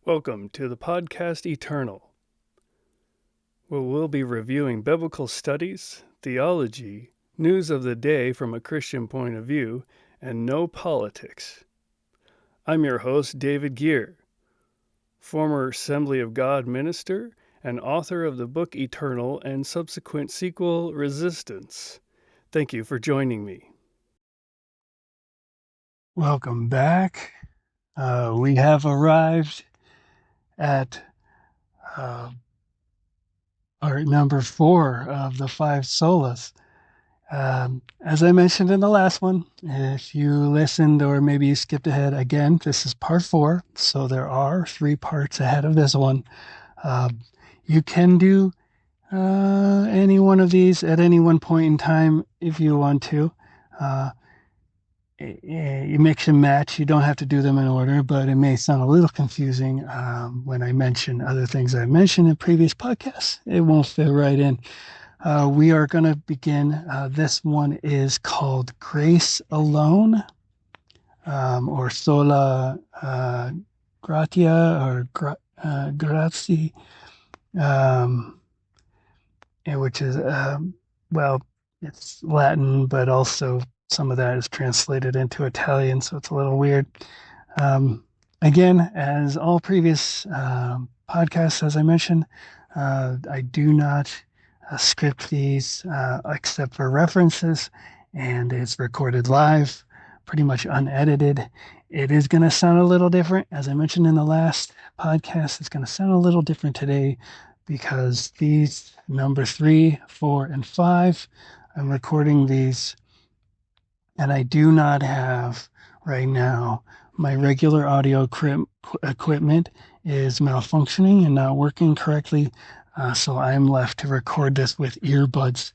Welcome to the podcast Eternal, where we'll be reviewing biblical studies, theology, news of the day from a Christian point of view, and no politics. I'm your host, David Gear, former Assembly of God minister and author of the book Eternal and subsequent sequel, Resistance. Thank you for joining me. Welcome back. We have arrived at part number 4 of the 5 solas. As I mentioned in the last one, if you listened or maybe you skipped ahead, again, this is part 4, so there are 3 parts ahead of this one. You can do any one of these at any one point in time if you want to. You mix and match. You don't have to do them in order, but it may sound a little confusing when I mention other things I've mentioned in previous podcasts. It won't fit right in. We are going to begin. This one is called Grace Alone, or Sola Gratia, or Grazie, which is, it's Latin, but also some of that is translated into Italian, so it's a little weird. Again, as all previous podcasts, as I mentioned, I do not script these except for references, and it's recorded live, pretty much unedited. It is going to sound a little different. As I mentioned in the last podcast, it's going to sound a little different today because these number 3, 4, and 5, I'm recording these, and I do not have right now, my regular audio equipment is malfunctioning and not working correctly, so I'm left to record this with earbuds.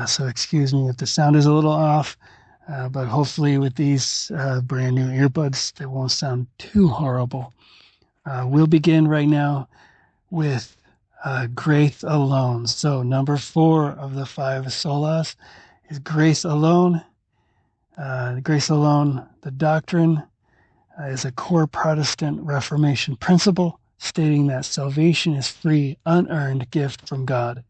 So excuse me if the sound is a little off, but hopefully with these brand new earbuds, it won't sound too horrible. We'll begin right now with Grace Alone. So number 4 of the 5 solas is Grace Alone. Grace alone, the doctrine, is a core Protestant Reformation principle stating that salvation is free, unearned gift from God,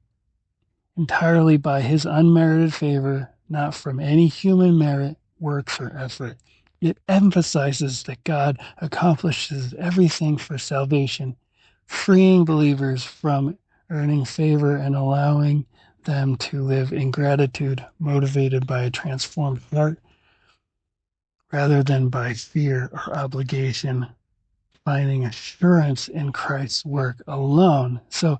entirely by his unmerited favor, not from any human merit, works, or effort. It emphasizes that God accomplishes everything for salvation, freeing believers from earning favor and allowing them to live in gratitude, motivated by a transformed heart, rather than by fear or obligation, finding assurance in Christ's work alone. So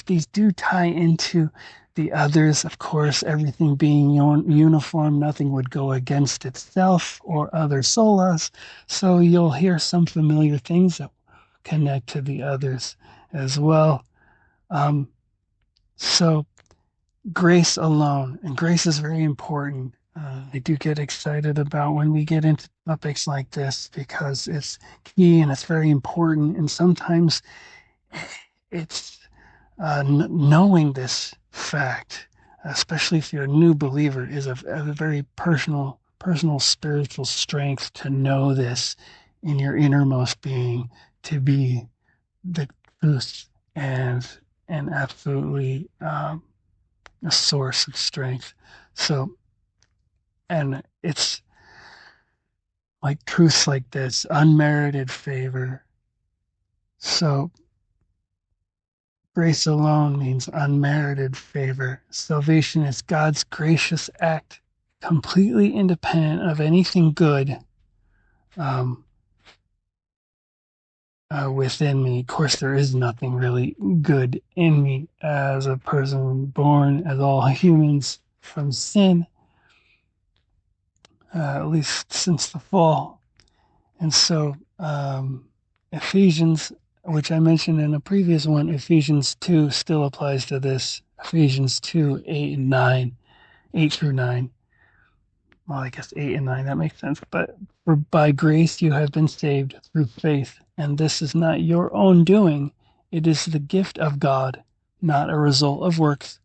these do tie into the others. Of course, everything being uniform, nothing would go against itself or other solas. So you'll hear some familiar things that connect to the others as well. So grace alone, and grace is very important. I do get excited about when we get into topics like this because it's key and it's very important. And sometimes it's knowing this fact, especially if you're a new believer, is a very personal spiritual strength to know this in your innermost being, to be the truth and absolutely a source of strength. So, and it's like truths like this, unmerited favor. So grace alone means unmerited favor. Salvation is God's gracious act, completely independent of anything good within me. Of course, there is nothing really good in me as a person born, as all humans, from sin. At least since the fall. And so Ephesians, which I mentioned in a previous one, Ephesians 2 still applies to this. Ephesians 2, 8 through 9. Well, I guess 8 and 9, that makes sense. But for by grace you have been saved through faith, and this is not your own doing. It is the gift of God, not a result of works,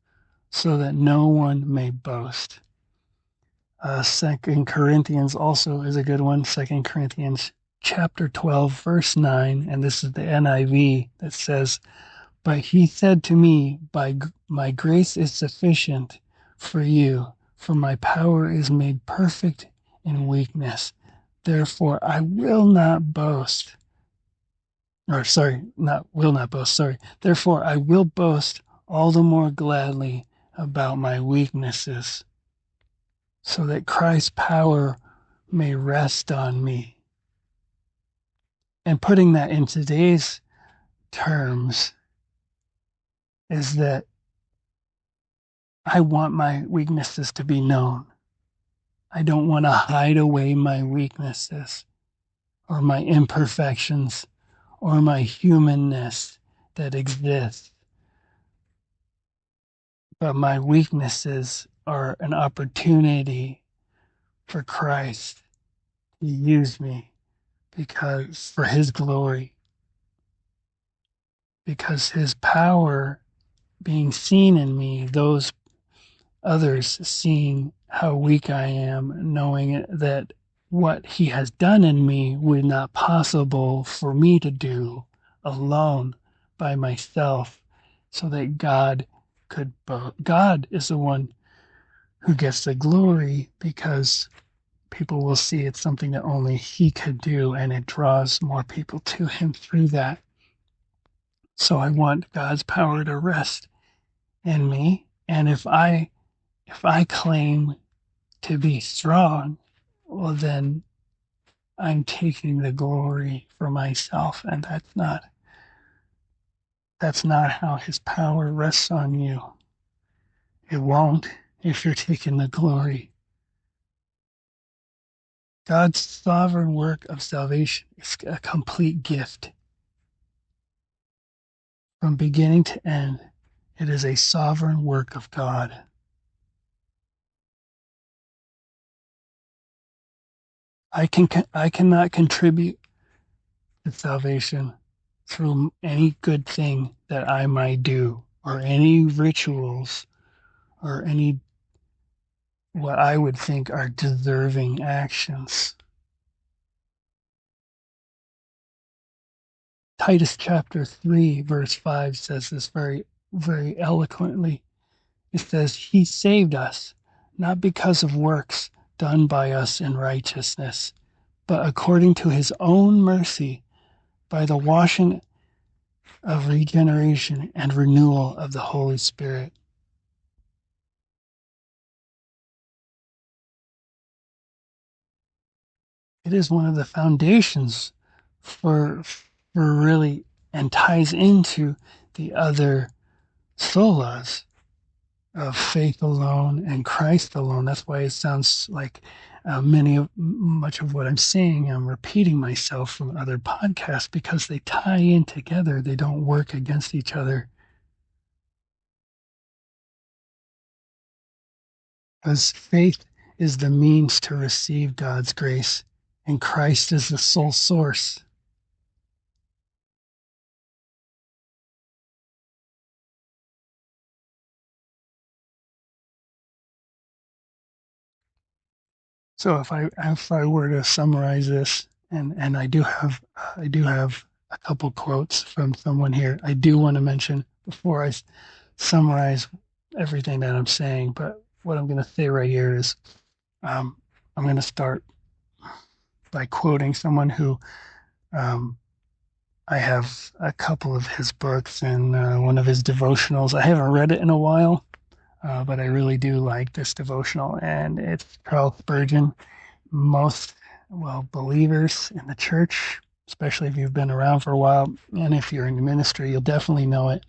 so that no one may boast. 2 Corinthians also is a good one. 2 Corinthians chapter 12, verse 9, and this is the NIV that says, "But he said to me, my grace is sufficient for you, for my power is made perfect in weakness. Therefore, I will not boast." Or, sorry, not will not boast, sorry. "Therefore, I will boast all the more gladly about my weaknesses, so that Christ's power may rest on me." And putting that in today's terms is that I want my weaknesses to be known. I don't want to hide away my weaknesses or my imperfections or my humanness that exists. But my weaknesses are an opportunity for Christ to use me because for his glory, because his power being seen in me, those others seeing how weak I am, knowing that what he has done in me would not possible for me to do alone by myself, so that God is the one who gets the glory, because people will see it's something that only he could do, and it draws more people to him through that. So I want God's power to rest in me, and if I claim to be strong, well, then I'm taking the glory for myself, and that's not how his power rests on you. It won't if you're taking the glory. God's sovereign work of salvation is a complete gift. From beginning to end, it is a sovereign work of God. I cannot contribute to salvation through any good thing that I might do, or any rituals, or any what I would think are deserving actions. Titus chapter 3, verse 5 says this very, very eloquently. It says, "He saved us, not because of works done by us in righteousness, but according to his own mercy, by the washing of regeneration and renewal of the Holy Spirit." It is one of the foundations for really, and ties into the other solas of faith alone and Christ alone. That's why it sounds like much of what I'm saying, I'm repeating myself from other podcasts, because they tie in together. They don't work against each other. Because faith is the means to receive God's grace, and Christ is the sole source. So if I were to summarize this, and I do have a couple quotes from someone here. I do want to mention before I summarize everything that I'm saying, but what I'm going to say right here is, um, I'm going to start by quoting someone who, um, I have a couple of his books and one of his devotionals. I haven't read it in a while, but I really do like this devotional, and it's Charles Spurgeon. Most, well, believers in the church, especially if you've been around for a while, and if you're in the ministry, you'll definitely know it,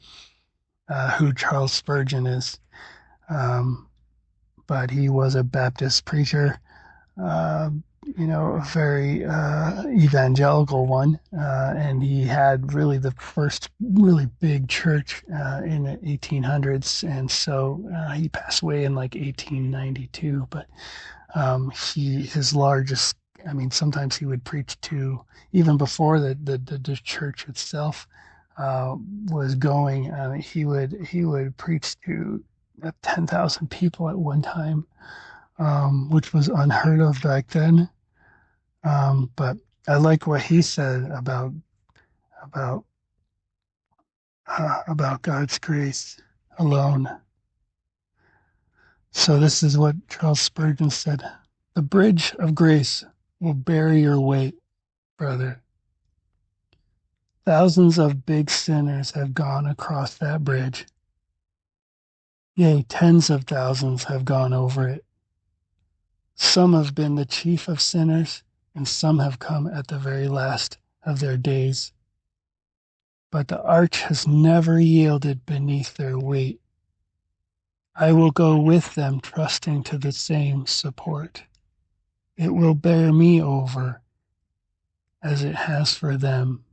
who Charles Spurgeon is. But he was a Baptist preacher, uh, a very evangelical one, and he had really the first really big church in the 1800s, and so he passed away in like 1892. But his largest, I mean, sometimes he would preach to, even before the church itself was going, he would preach to 10,000 people at one time, which was unheard of back then. But I like what he said about about God's grace alone. So this is what Charles Spurgeon said: "The bridge of grace will bear your weight, brother. Thousands of big sinners have gone across that bridge. Yea, tens of thousands have gone over it. Some have been the chief of sinners, and some have come at the very last of their days. But the arch has never yielded beneath their weight. I will go with them, trusting to the same support. It will bear me over as it has for them.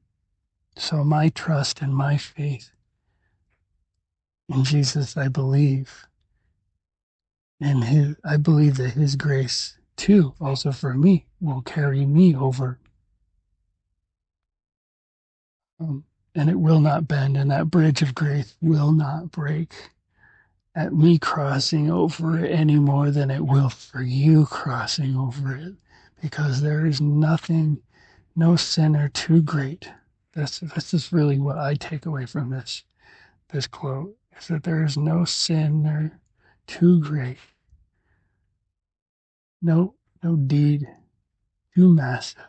So my trust and my faith in Jesus, I believe. I believe that his grace too, also for me, will carry me over. Um, and it will not bend, and that bridge of grace will not break at me crossing over it any more than it will for you crossing over it, because there is nothing, no sinner too great. This is really what I take away from this quote, is that there is no sinner too great, no deed too massive,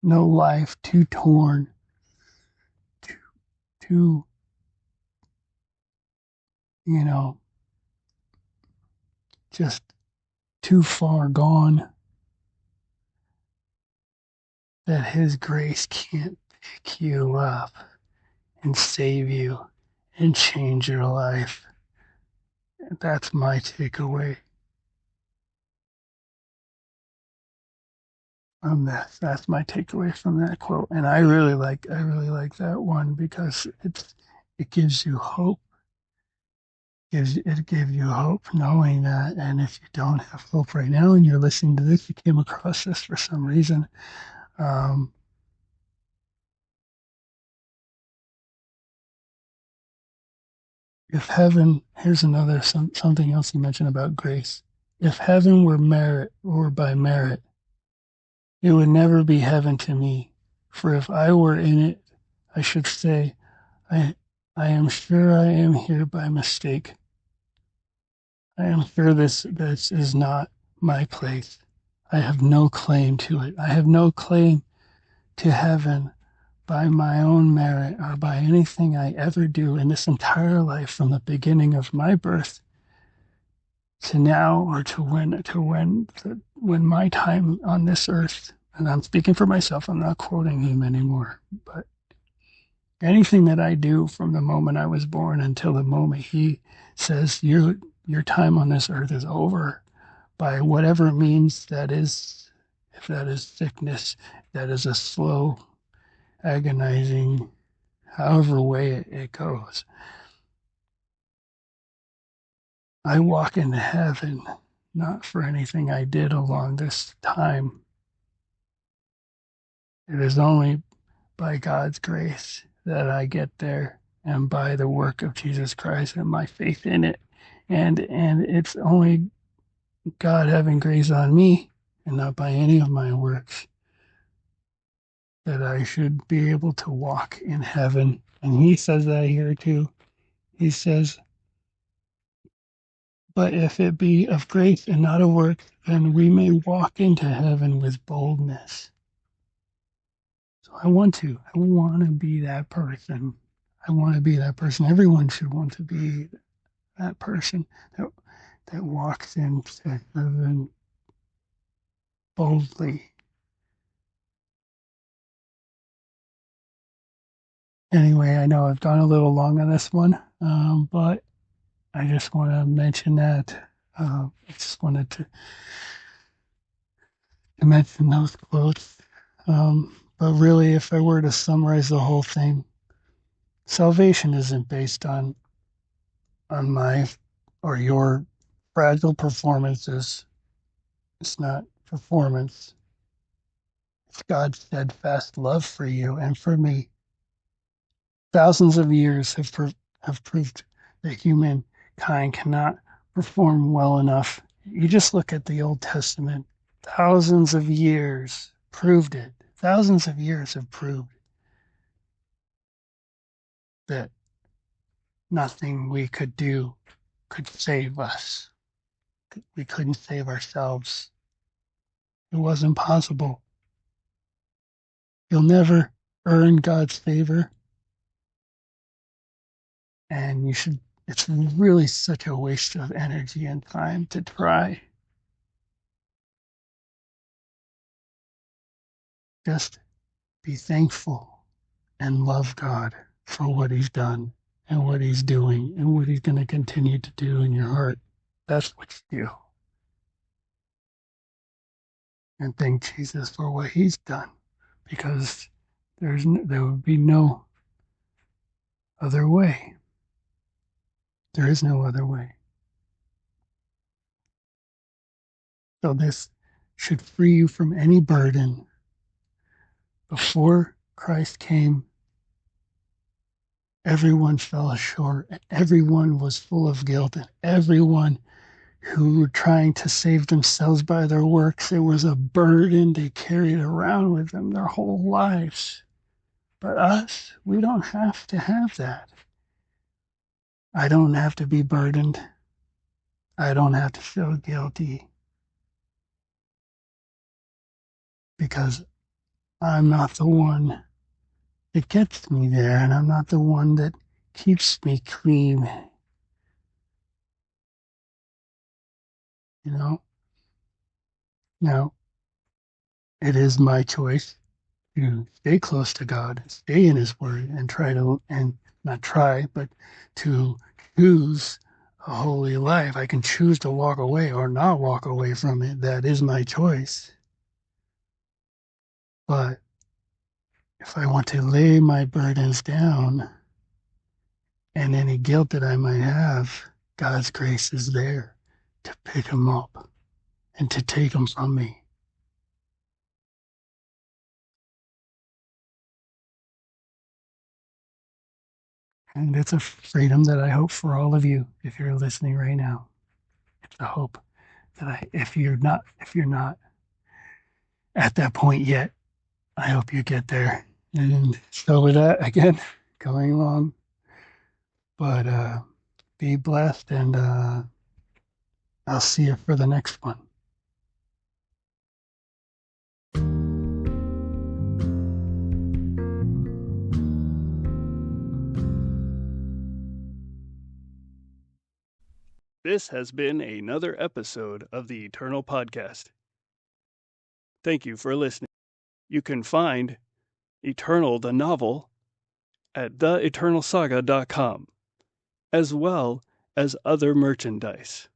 no life too torn, too, too you know, just too far gone, that his grace can't pick you up and save you and change your life. That's my takeaway from this. That's my takeaway from that quote. And I really like that one because it gives you hope. It gives you hope knowing that. And if you don't have hope right now and you're listening to this, you came across this for some reason. Um, if heaven, here's something else you mentioned about grace. If heaven were merit or by merit, it would never be heaven to me. For if I were in it, I should say, I, I am sure I am here by mistake. I am sure this is not my place. I have no claim to it. I have no claim to heaven by my own merit or by anything I ever do in this entire life from the beginning of my birth to now or to when my time on this earth, and I'm speaking for myself, I'm not quoting him anymore, but anything that I do from the moment I was born until the moment he says your time on this earth is over, by whatever means that is, if that is sickness, that is a slow, agonizing, however way it goes, I walk into heaven not for anything I did along this time. It is only by God's grace that I get there, and by the work of Jesus Christ and my faith in it. And it's only God having grace on me and not by any of my works that I should be able to walk in heaven. And he says that here too. He says, but if it be of grace and not of works, then we may walk into heaven with boldness. So I want to be that person. I want to be that person. Everyone should want to be that person that walks into heaven boldly. Anyway, I know I've gone a little long on this one, but I just want to mention that. I just wanted to mention those quotes. But really, if I were to summarize the whole thing, salvation isn't based on my or your fragile performances. It's not performance. It's God's steadfast love for you and for me. Thousands of years have proved that humankind cannot perform well enough. You just look at the Old Testament. Thousands of years proved it. thousands of years have proved that nothing we could do could save us. We couldn't save ourselves. It wasn't possible. You'll never earn God's favor, and it's really such a waste of energy and time to try. Just be thankful and love God for what He's done and what He's doing and what He's going to continue to do in your heart. That's what you do. And thank Jesus for what He's done, because there would be no other way. There is no other way. So this should free you from any burden. Before Christ came, everyone fell short, and everyone was full of guilt, and everyone who were trying to save themselves by their works, it was a burden they carried around with them their whole lives. But us, we don't have to have that. I don't have to be burdened. I don't have to feel guilty, because I'm not the one that gets me there, and I'm not the one that keeps me clean. You know? Now, it is my choice to stay close to God, stay in His Word, and not try, but to choose a holy life. I can choose to walk away or not walk away from it. That is my choice. But if I want to lay my burdens down and any guilt that I might have, God's grace is there to pick them up and to take them from me. And it's a freedom that I hope for all of you, if you're listening right now. It's a hope that if you're not at that point yet, I hope you get there. And so with that, again, going long, but be blessed, and I'll see you for the next one. This has been another episode of the Eternal Podcast. Thank you for listening. You can find Eternal the novel at theeternalsaga.com, as well as other merchandise.